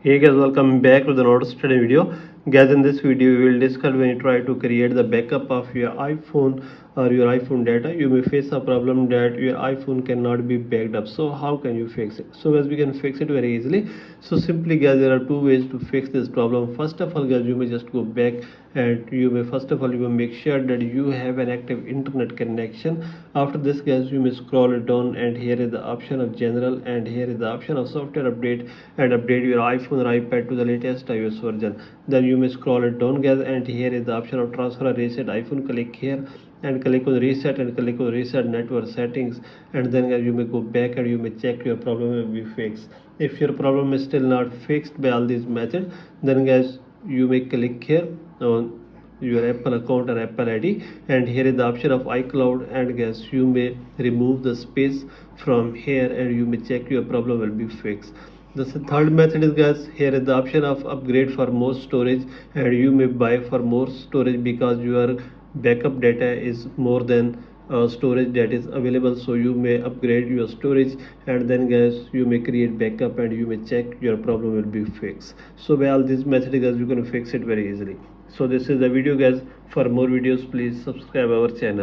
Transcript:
Hey guys, welcome back to the another study video. Guys, in this video we will discuss when you try to create the backup of your iPhone or your iPhone data, you may face a problem that your iPhone cannot be backed up. So how can you fix it? So guys, we can fix it very easily. So simply guys, there are two ways to fix this problem. First of all guys, you may just go back and you may first of all you may make sure that you have an active internet connection. After this guys, you may scroll it down and here is the option of general and here is the option of software update and update your iPhone or iPad to the latest iOS version. Then you may scroll it down guys and here is the option of transfer or reset iPhone. Click here and click on reset and click on reset network settings, and then guys, you may go back and you may check your problem will be fixed. If your problem is still not fixed by all these methods, then guys, you may click here on your Apple account or Apple ID, and here is the option of iCloud, and guys, you may remove the space from here and you may check your problem will be fixed. The third method is guys, here is the option of upgrade for more storage, and you may buy for more storage because your backup data is more than storage that is available, so you may upgrade your storage and then guys, you may create backup and you may check your problem will be fixed. So by all these methods guys, you can fix it very easily. So this is the video guys. For more videos please subscribe our channel.